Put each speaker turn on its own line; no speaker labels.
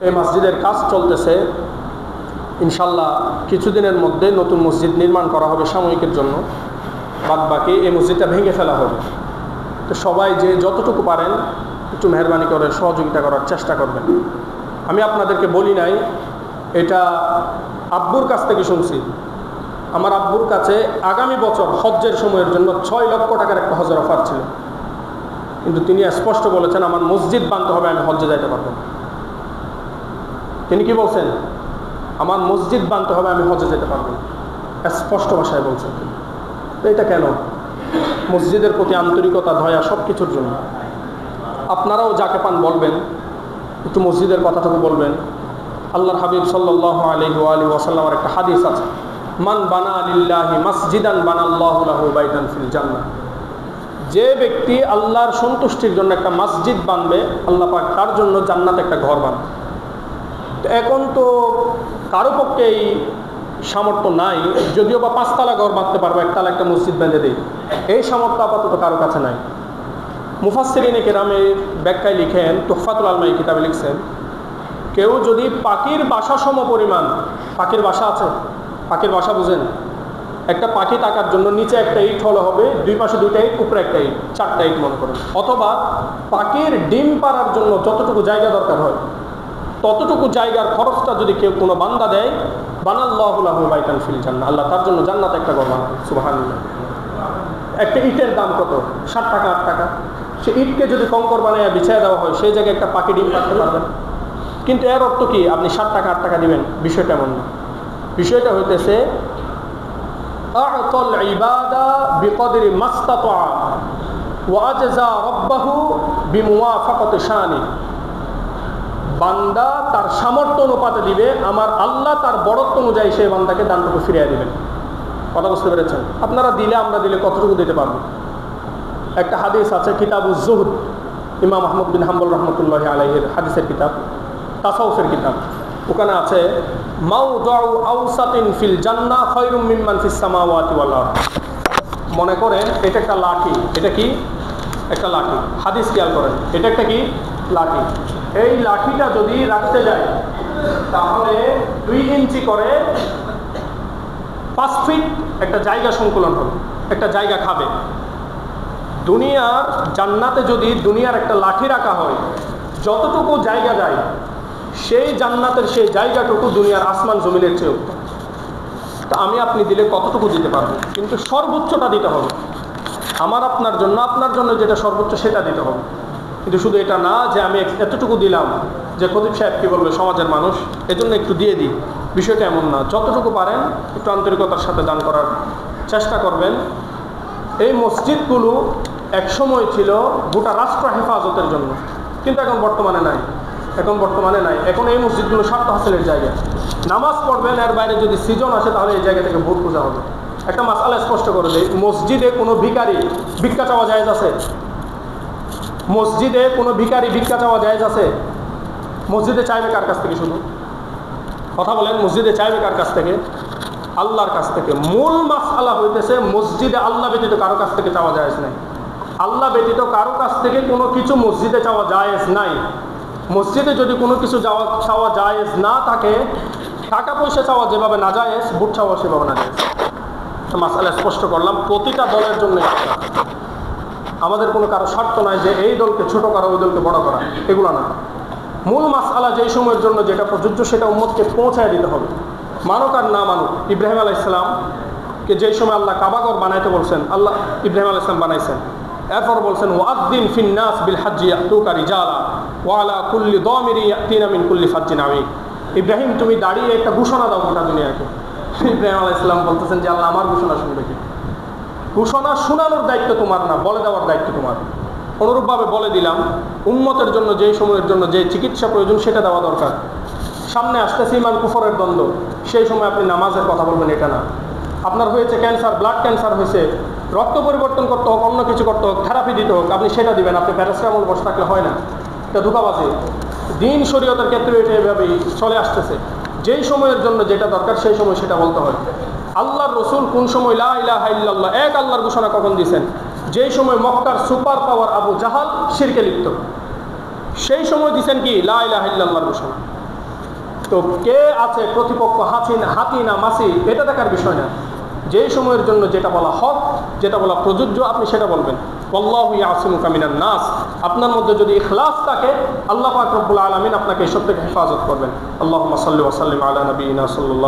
এই মসজিদের কাজ চলতেছে। ইনশাল্লাহ কিছুদিনের মধ্যে নতুন মসজিদ নির্মাণ করা হবে সাময়িকের জন্য, বাদ বাকি এই মসজিদটা ভেঙে ফেলা হবে। তো সবাই যে যতটুকু পারেন একটু মেহরবানি করে সহযোগিতা করার চেষ্টা করবেন। আমি আপনাদেরকে বলি নাই, এটা আব্বুর কাছ থেকে শুনছি। আমার আব্বুর কাছে আগামী বছর হজ্জের সময়ের জন্য 6 লক্ষ টাকার একটা হজের অফার ছিল, কিন্তু তিনি স্পষ্ট বলেছেন আমার মসজিদ বানতে হবে, আমি হজ্জে যাইতে পারবো না। তিনি কি বলছেন? আমার মসজিদ বানতে হবে, আমি হজ্জে যেতে পারবো না, স্পষ্ট ভাষায় বলছেন। তো এটা কেন? মসজিদের প্রতি আন্তরিকতা, দয়া, সব কিছুর জন্য। আপনারাও যাকে পান বলবেন, একটু মসজিদের কথাটুকু বলবেন। আল্লাহর হাবিব সাল্লাল্লাহু আলাইহি ওয়া আলিহি ওয়াসাল্লামের একটা হাদিস আছে, মান বানা লিল্লাহি মাসজিদান বানাল্লাহু লাহু বাইতান ফিল জান্নাহ। যে ব্যক্তি আল্লাহর সন্তুষ্টির জন্য একটা মসজিদ বানবে, আল্লাহ পাক তার জন্য জান্নাতে একটা ঘর বানাবে। এখন তো কারো পক্ষে এই সামর্থ্য নাই, যদিও বা 5 তলা ঘর বাঁধতে পারবো, একতলা একটা মসজিদ বেঁধে দেই, এই সামর্থ্য আপাতত কারো কাছে নাই। মুফাসসিরিনে কেরামের ব্যাখ্যায় লিখেন, তুহফাতুল আলমাই কিতাবে লিখছেন, কেউ যদি পাখির বাসা সম পরিমাণ, পাখির বাসা আছে, পাখির বাসা বুঝেন, একটা পাখি থাকার জন্য নিচে একটা ইট হলে হবে, 2 পাশে 2টা ইট, উপরে একটা ইট, 4টা ইট মনে করেন। অথবা পাখির ডিম পাড়ার জন্য যতটুকু জায়গা দরকার হয় ততটুকু জায়গার খরচটা যদি কেউ কোনো বান্দা দেয়, বানাল্লাহু লাহু বাইতান ফিল জান্নাহ, আল্লাহ তার জন্য জান্নাতে একটা ঘর বানাবে। সুবহানাল্লাহ। একটা ইটের দাম কত? 7 টাকা 8 টাকা। সে ইটকে যদি কঙ্কর বানায় বিছিয়ে দেওয়া হয়, সেই জায়গায় একটা পাখি ডিম পাড়তে পারবেন। কিন্তু এর অর্থ কি আপনি 7 টাকা 8 টাকা দিবেন? বিষয়টা এমন না। বিষয়টা হইতেছে আ'তাল ইবাদা বিকদরি মাসতাতা ওয়া আজজা রাব্বাহু বিমুওয়াফাকাতি শানি। বান্দা তার সামর্থ্য অনুপাতে দিবে, আমার আল্লাহ তার বড়ত্ব অনুযায়ী সেই বান্দাকে দানটুকু ফিরিয়ে দিবেন। কথা বুঝতে পেরেছেন? আপনারা দিলে, আমরা দিলে কতটুকু দিতে পারবো? একটা হাদিস আছে কিতাবুজ জুহদ, ইমাম আহমদ বিন হাম্বল রহমতুল্লাহি আলাইহির হাদিসের কিতাব, তাসাউফের কিতাব। ওখানে আছে মাউদাউ আওসাতিন ফিল জান্নাহ খায়রুম মিম্মান ফিস সামাওয়াতি ওয়াল আরদ। মনে করেন এটা একটা লাঠি। এটা কি? একটা লাঠি। হাদিস খেয়াল করেন, এটা একটা কি? লাঠি। এই লাঠিটা যদি রাখতে যায় তাহলে 2 ইঞ্চি করে 5 ফিট একটা জায়গা সংকুলন হবে, একটা জায়গা খাবে। দুনিয়ার জান্নাতে যদি দুনিয়ার একটা লাঠি রাখা হয়, যতটুকু জায়গা যায় সেই জান্নাতের সেই জায়গাটুকু দুনিয়ার আসমান জমিনের চেয়ে উত্তম। তা আমি আপনি দিলে কতটুকু দিতে পারবো? কিন্তু সর্বোচ্চটা দিতে হবে। আমার আপনার জন্য, আপনার জন্য যেটা সর্বোচ্চ সেটা দিতে হবে। কিন্তু শুধু এটা না যে আমি এতটুকু দিলাম যে খতিব সাহেব কী বলবে সমাজের মানুষ, এজন্য একটু দিয়ে দিই, বিষয়টা এমন না। যতটুকু পারেন একটু আন্তরিকতার সাথে দান করার চেষ্টা করবেন। এই মসজিদগুলো একসময় ছিল গোটা রাষ্ট্র হেফাজতের জন্য, কিন্তু এখন বর্তমানে নাই। এখন এই মসজিদগুলো স্বার্থ হাসিলের জায়গা। নামাজ পড়বেন, এর বাইরে যদি সিজন আসে তাহলে এই জায়গা থেকে ভোট পূজা হবে। একটা মাসালা স্পষ্ট করে দেয়, মসজিদে কোনো ভিখারি ভিক্ষা চাওয়া জায়েজ আছে? মসজিদে কোনো ভিখারি ভিক্ষা চাওয়া জায়েজ আছে? মসজিদে চাইবে কার কাছ থেকে? শুধু কথা বলেন, মসজিদে চাইবে কার কাছ থেকে? আল্লাহর কাছ থেকে। মূল মাসআলা হইতেছে মসজিদে আল্লাহ ব্যতীত কারো কাছ থেকে চাওয়া জায়েজ নাই। আল্লাহ ব্যতীত কারো কাছ থেকে কোনো কিছু মসজিদে চাওয়া জায়েজ নাই। মসজিদে যদি কোনো কিছু চাওয়া জায়েজ না থাকে, টাকা পয়সা চাওয়া যেভাবে না জায়েজ, ভোট চাওয়া সেভাবে না জায়েজ। মাসআলা স্পষ্ট করলাম। প্রতিটা দলের জন্য আমাদের কোনো কারো স্বার্থ নাই যে এই দলকে ছোট করা, ওই দলকে বড় করা, এগুলো না। মূল মাসআলা যেই সময়ের জন্য যেটা প্রযোজ্য সেটা উম্মতকে পৌঁছায় দিতে হবে। মানুক আর না মানুক। ইব্রাহিম আলাইহিস সালামকে যেই সময় আল্লাহ কাবাঘর বানাইতে বলছেন, আল্লাহ ইব্রাহিম আলাইহিস সালাম বানাইছেন। এরপর বলছেন ওয়াদ্দিন ফিন নাস বিল হাজ্জি ইয়াতুকা রিজালা ওয়া আলা কুল্লি দামিরি ইয়াতিনা মিন কুল্লি ফাজ্জিন আমিক। ইব্রাহিম তুমি দাঁড়িয়ে একটা ঘোষণা দাও গোটা দুনিয়াকে। ইব্রাহিম আলাইহিস সালাম বলতেছেন যে আল্লাহ আমার ঘোষণা শুনবে কি? ঘোষণা শোনানোর দায়িত্ব তোমার না, বলে দেওয়ার দায়িত্ব তোমার। অনুরূপভাবে বলে দিলাম, উম্মতের জন্য যেই সময়ের জন্য যে চিকিৎসা প্রয়োজন সেটা দেওয়া দরকার। সামনে আসতেছে ঈমান কুফরের দ্বন্দ্ব, সেই সময় আপনি নামাজের কথা বলবেন এটা না। আপনার হয়েছে ক্যান্সার, ব্লাড ক্যান্সার হয়েছে, রক্ত পরিবর্তন করতে হোক, অন্য কিছু করতে হোক, থেরাপি দিতে হোক, আপনি সেটা দিবেন। আপনি প্যারাসিটামল বসে থাকলে হয় না, এটা ধোঁকাবাজি। দিন শরীয়তের ক্ষেত্রে এটা এভাবেই চলে আসতেছে। যেই সময়ের জন্য যেটা দরকার সেই সময় সেটা বলতে হয়। আল্লাহর রসুল কোন সময় লা ইলাহা ইল্লাল্লাহ এক আল্লাহর ঘোষণা কখন দিয়েছেন? যেই সময় মক্কার সুপার পাওয়ার আবু জাহাল শিরকে লিপ্ত, সেই সময় দিয়েছেন কি লা ইলাহা ইল্লাল্লাহর ঘোষণা। তো কে আছে প্রতিপক্ষ, হাতি না মাসি, এটা দেখার বিষয় না। যেই সময়ের জন্য যেটা বলা হক, যেটা বলা প্রযোজ্য, আপনি সেটা বলবেন। আল্লাহু ইয়াসিমুকা মিনান নাস। আপনার মধ্যে যদি ইখলাস থাকে, আল্লাহ পাক রব্বুল আলামিন আপনাকে এসব থেকে হেফাজত করবেন। আল্লাহুম্মা সাল্লি ওয়া সাল্লিম আলা নবিয়িনা সাল্লাল্লাহু